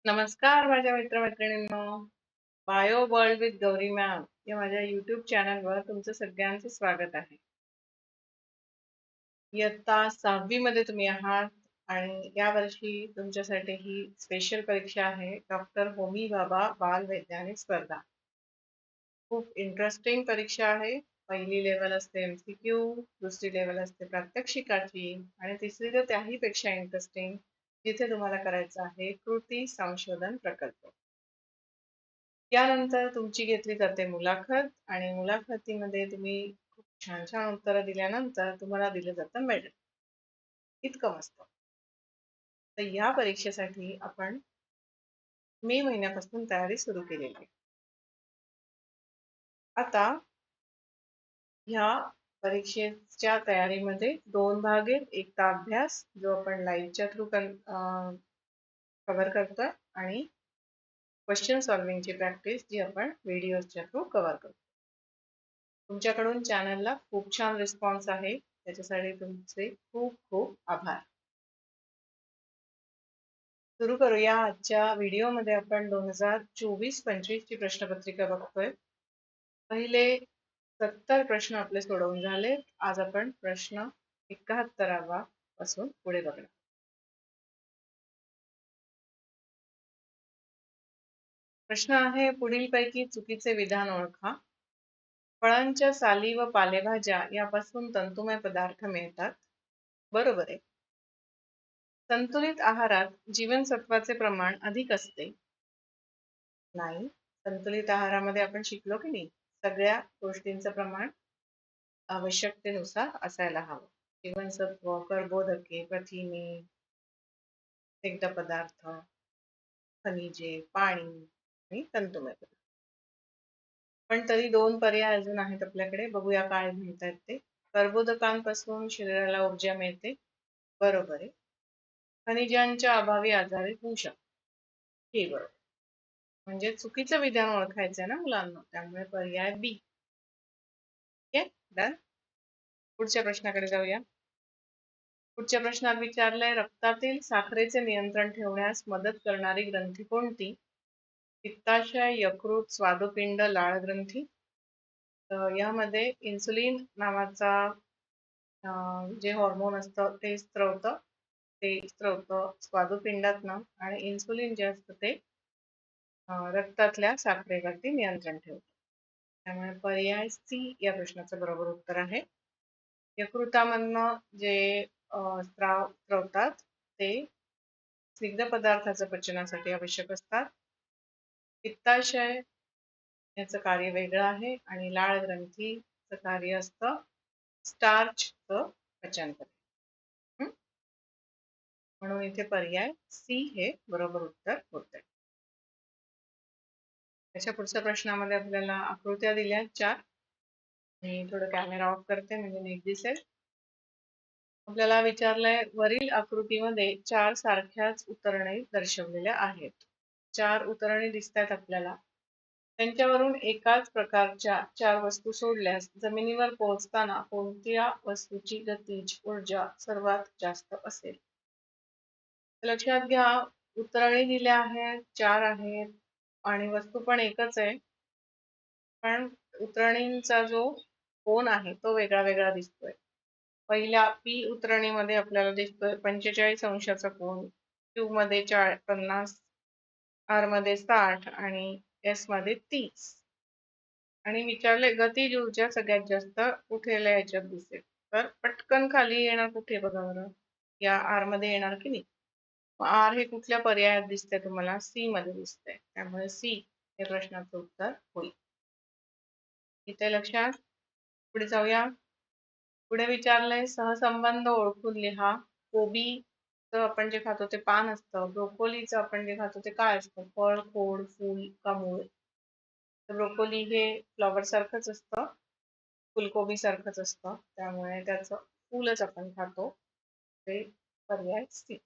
नमस्कार माझ्या मित्रमैत्रिणींनो. Bio world with Gauri ma'am या माझ्या युट्यूब चॅनलवर तुमचं सगळ्यांचं स्वागत आहे. इयत्ता 6वी मध्ये तुम्ही आहात आणि यावर्षी तुमच्यासाठी ही स्पेशल परीक्षा आहे, डॉक्टर होमी भाभा बाल वैज्ञानिक स्पर्धा. खूप इंटरेस्टिंग परीक्षा आहे. पहिली लेवल असते MCQ, दुसरी लेवल असते प्रात्यक्षिकाची आणि तिसरी तर त्याही पेक्षा इंटरेस्टिंग, जिथे तुम्हाला करायचं आहे कृती संशोधन प्रकल्प. यानंतर तुमची घेतली जाते मुलाखत आणि मुलाखतीमध्ये तुम्ही खूप छान छान उत्तरं दिल्यानंतर तुम्हाला दिलं जातं मेडल. इतकं मस्त. तर या परीक्षेसाठी आपण मे महिन्यापासून तयारी सुरू केलेली आहे. आता ह्या परीक्षेच्या तयारीमध्ये 2 भाग आहेत. एक तर अभ्यास जो आपण लाईव्हच्या थ्रू कव्हर करतोय आणि क्वेश्चन सॉल्व्हिंगची प्रॅक्टिस जी आपण व्हिडिओच्या थ्रू कव्हर करतो. तुमच्याकडून चॅनलला खूप छान रिस्पॉन्स आहे, त्याच्यासाठी तुमचे खूप खूप आभार. सुरू करूया. आजच्या व्हिडिओमध्ये आपण 2024-25 ची प्रश्नपत्रिका बघतोय. पहिले 70 प्रश्न आपले सोडवून झाले. आज आपण प्रश्न 71वा पासून पुढे बघणार. प्रश्न आहे, पुढीलपैकी चुकीचे विधान ओळखा. फळांच्या साली व पालेभाज्या यापासून तंतुमय पदार्थ मिळतात. बरोबर आहे. संतुलित आहारात जीवनसत्वाचे प्रमाण अधिक असते. नाही. संतुलित आहारामध्ये आपण शिकलो की नाही, सगळ्या गोष्टींचं प्रमाण आवश्यकतेनुसार असायला हवं. जीवनसत्व, कर्बोदके, प्रथिने, स्निग्ध पदार्थ, खनिजे, पाणी आणि तंतुमय पदार्थ. पण तरी 2 पर्याय अजून आहेत आपल्याकडे. बघूया काय म्हणतात ते. कर्बोदकांपासून शरीराला ऊर्जा मिळते. बरोबर आहे. खनिजांच्या अभावी आजारी होऊ शकतो. हे बरोबर. म्हणजे चुकीचं विधान ओळखायचंय ना मुलांना, त्यामुळे पर्याय बी. Okay, done. पुढच्या प्रश्नाकडे जाऊया. पुढच्या प्रश्नात विचारलंय, रक्तातील साखरेचे नियंत्रण ठेवण्यास मदत करणारी ग्रंथी कोणती? पित्ताशय, यकृत, स्वादुपिंड, लाळ ग्रंथी. यामध्ये इन्सुलिन नावाचा जे हॉर्मोन असतं ते स्त्रवतं स्वादुपिंडातनं आणि इन्सुलिन जे असतं ते रक्तातल्या साखरेवरती नियंत्रण ठेवतं. त्यामुळे पर्याय सी या प्रश्नाचं बरोबर उत्तर आहे. यकृतामधनं जे स्त्राव स्त्रवतात ते स्निग्ध पदार्थाचं पचनासाठी आवश्यक असतात. पित्ताशय याचं कार्य वेगळं आहे आणि लाळ ग्रंथीचं कार्य असतं स्टार्चचं पचन करणे. म्हणून इथे पर्याय सी हे बरोबर उत्तर होते. त्याच्या पुढच्या प्रश्नामध्ये आपल्याला आकृत्या दिल्या 4. मी थोडं कॅमेरा ऑफ करते म्हणजे नीट दिसेल. आपल्याला विचारलंय, वरील आकृतीमध्ये 4 सारख्याच उतरणी दर्शवलेल्या आहेत. 4 उतरणी दिसतात आपल्याला. त्यांच्यावरून एकाच प्रकारच्या 4 वस्तू सोडल्यास जमिनीवर पोहोचताना कोणत्या वस्तूची गतीज ऊर्जा सर्वात जास्त असेल? लक्षात घ्या, उतरणी दिल्या आहेत, 4 आहेत आणि वस्तू पण एकच आहे, पण उतरणींचा जो कोन आहे तो वेगळा वेगळा दिसतोय. पहिल्या पी उतरणीमध्ये आपल्याला दिसतोय 45 अंशाचा कोन, क्यू मध्ये 50, आर मध्ये 60 आणि एस मध्ये 30. आणि विचारले, गतीज ऊर्जा सगळ्यात जास्त कुठे याच्यात दिसेल? तर पटकन खाली येणार कुठे बघा बरं, या आर मध्ये येणार की नाही. आर हे कुठल्या पर्यायात दिसतंय तुम्हाला? सी मध्ये दिसतंय, त्यामुळे सी हे प्रश्नाचं उत्तर होईल. इथे लक्षात. पुढे जाऊया. पुढे विचारलंय, सहसंबंध ओळखून लिहा. कोबीचं आपण जे खातो ते पान असतं, ब्रोकोलीचं आपण जे खातो ते काय असतं? फळ, खोड, फूल का मूळ? तर ब्रोकोली हे फ्लॉवर सारखंच असतं, फुलकोबी सारखंच असतं, त्यामुळे त्याचं फूलच आपण खातो. ते पर्याय सी.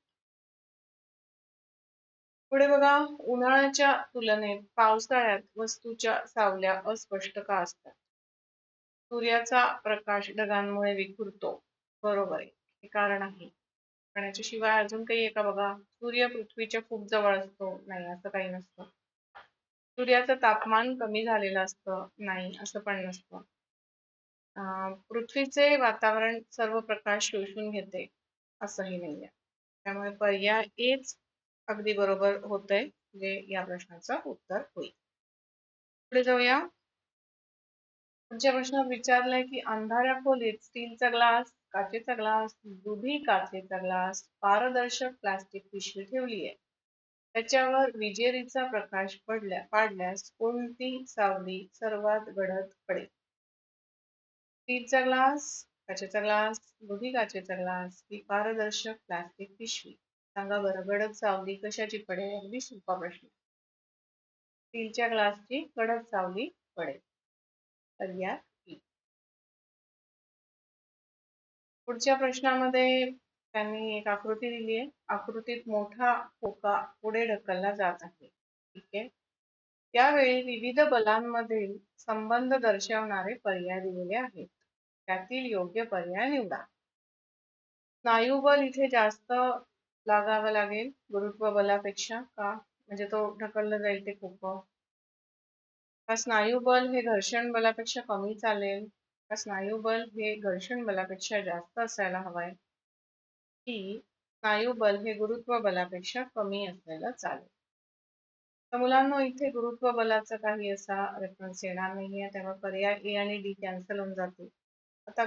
पुढे बघा, उन्हाळ्याच्या तुलनेत पावसाळ्यात वस्तूच्या सावल्या अस्पष्ट का असतात? सूर्याचा प्रकाश ढगांमुळे विखुरतो. बरोबर आहे, हे कारण आहे. पण याच्याशिवाय अजून काही आहे का बघा? सूर्य पृथ्वीच्या खूप जवळ असतो, नाही असं काही नसतं. सूर्याचं तापमान कमी झालेलं असतं, नाही असं पण नसतं. पृथ्वीचे वातावरण सर्व प्रकाश शोषून घेते, असंही नाहीये. त्यामुळे पर्याय एच अगदी बरोबर होतंय, जे या प्रश्नाचं उत्तर होईल. पुढे जाऊया. पुढच्या प्रश्नात विचारलंय की अंधाऱ्या खोलीत स्टीलचा ग्लास, काचेचा ग्लास, दुधी काचेचा ग्लास, पारदर्शक प्लास्टिक पिशवी ठेवली आहे. त्याच्यावर विजेरीचा प्रकाश पाडल्यास कोणती सावली सर्वात गडद पडेल? स्टीलचा ग्लास, काचेचा ग्लास, दुधी काचेचा ग्लास की पारदर्शक प्लास्टिक पिशवी? सांगा बरं, गडद सावली कशाची पडेल? अगदी सोपा प्रश्न. स्टीलच्या ग्लासची गडद सावली पडेल. पर्याय E. पुढच्या प्रश्नामध्ये त्यांनी एक आकृती दिली आहे. आकृतीत मोठा खोका पुढे ढकलला जात आहे. ठीक आहे. त्यावेळी विविध बलांमधील संबंध दर्शवणारे पर्याय दिलेले आहेत. त्यातील योग्य पर्याय निवडा. स्नायुबल इथे जास्त लागावं लागेल गुरुत्व बलापेक्षा का? म्हणजे तो ढकललं जाईल ते खोकं. का स्नायुबल हे घर्षण बलापेक्षा कमी चालेल? का स्नायुबल हे घर्षण बलापेक्षा जास्त असायला हवंय? की स्नायुबल हे गुरुत्व बलापेक्षा कमी असलेलं चालेल? तर मुलांना इथे गुरुत्व बलाचा काही असा रेफरन्स येणार नाहीये, त्यामुळे पर्याय ए आणि डी कॅन्सल होऊन जातील. आता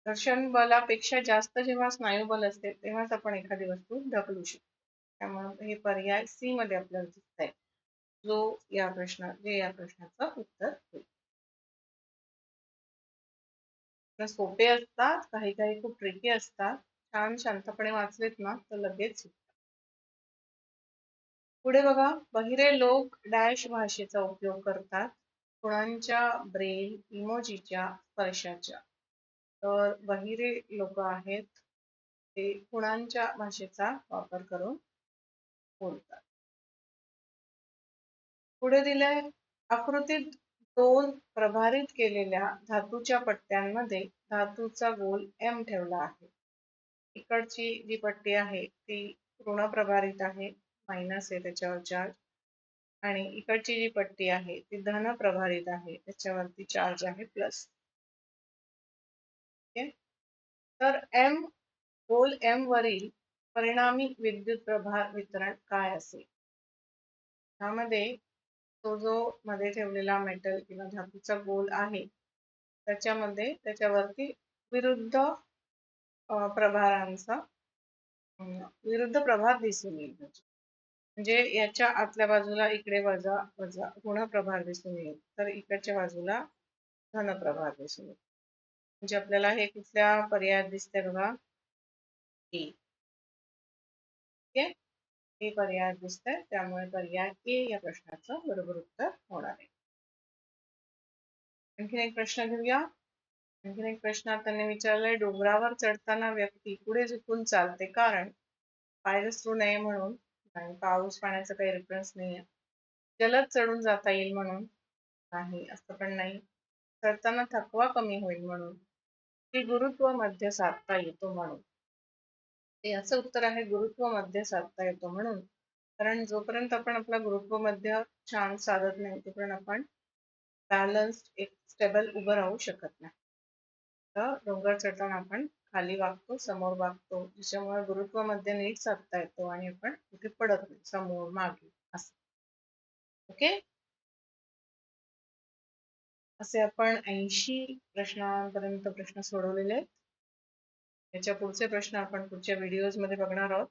घर्षण बलापेक्षा जास्त जेव्हा स्नायुबल असते तेव्हाच आपण एखादी वस्तू ढकलू शकतो. त्यामुळे हे पर्याय सी मध्ये आपल्याला दिसत आहे, जे या प्रश्नाचं उत्तर होईल. सोपे असतात, काही काही खूप ट्रिकी असतात. छान शांतपणे वाचलेत ना तर लगेच. पुढे बघा, बहिरे लोक डॅश भाषेचा उपयोग करतात, खुणांच्या, ब्रेल, इमोजीच्या, स्पर्शाच्या. तर बहिरे लोक आहेत ते खुणांच्या भाषेचा वापर करून बोलतात. पुढे दिलंय, आकृतीत दोन प्रभारित केलेल्या धातूच्या पट्ट्यांमध्ये धातूचा गोल M ठेवला आहे. इकडची जी पट्टी आहे ती ऋण प्रभारित आहे, मायनस आहे त्याच्यावर चार्ज. आणि इकडची जी पट्टी आहे ती धन प्रभारित आहे, त्याच्यावरती चार्ज आहे प्लस. तर गोल M वरील परिणामी विद्युत प्रभार वितरण काय असेल? त्यामध्ये तो जो मध्ये ठेवलेला मेटल किंवा धातूचा गोल आहे त्याच्यामध्ये त्याच्यावरती विरुद्ध प्रभारांचा विरुद्ध प्रभार दिसून येईल. म्हणजे याच्या आतल्या बाजूला इकडे वजा वजा ऋण प्रभार दिसून येईल, तर इकडच्या बाजूला धन प्रभार दिसून येईल. म्हणजे आपल्याला हे कुठल्या पर्यायात दिसते बघा? ठीक आहे, हे पर्याय दिसतंय, त्यामुळे पर्याय ए या प्रश्नाचं बरोबर उत्तर होणार आहे. आणखीन एक प्रश्न घेऊया. आणखीन एक प्रश्न त्यांनी विचारलाय, डोंगरावर चढताना व्यक्ती पुढे झुकून चालते कारण? पाय घसरू नये म्हणून, आणि पाऊस पाण्याचा काही रेफरन्स नाहीये. जलद चढून जाता येईल म्हणून, नाही असं पण नाही. चढताना थकवा कमी होईल म्हणून, की गुरुत्व मध्य साधता येतो म्हणून? ते याचं उत्तर आहे गुरुत्व मध्य साधता येतो म्हणून. कारण जोपर्यंत आपण आपला गुरुत्व मध्य छान साधत नाही तोपर्यंत आपण बॅलन्स्ड एक स्टेबल उभं राहू शकत नाही. तर डोंगर चढताना आपण खाली वागतो, समोर वागतो, ज्याच्यामुळे गुरुत्व मध्य नीट साधता येतो आणि आपण कुठे पडत नाही, समोर मागे असं. ओके, असे आपण 80 प्रश्नांपर्यंत प्रश्न सोडवलेले आहेत. याच्या पुढचे प्रश्न आपण पुढच्या व्हिडिओज मध्ये बघणार आहोत.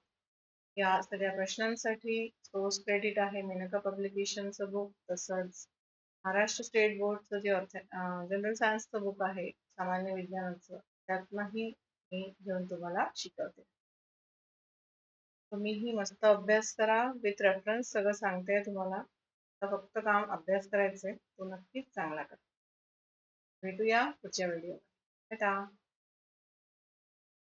या सगळ्या प्रश्नांसाठी सोर्स क्रेडिट आहे मेनका पब्लिकेशनचं बुक, तसंच महाराष्ट्र स्टेट बोर्डचं जे जनरल सायन्सचं बुक आहे सामान्य विज्ञानाचं, त्यातनंही मी घेऊन तुम्हाला शिकवते. तुम्हीही मस्त अभ्यास करा, विथ रेफरन्स सगळं सांगते तुम्हाला. फक्त काम अभ्यास करायचंय, तो नक्कीच चांगला करा. भेटूया पुढच्या व्हिडिओ. टाटा.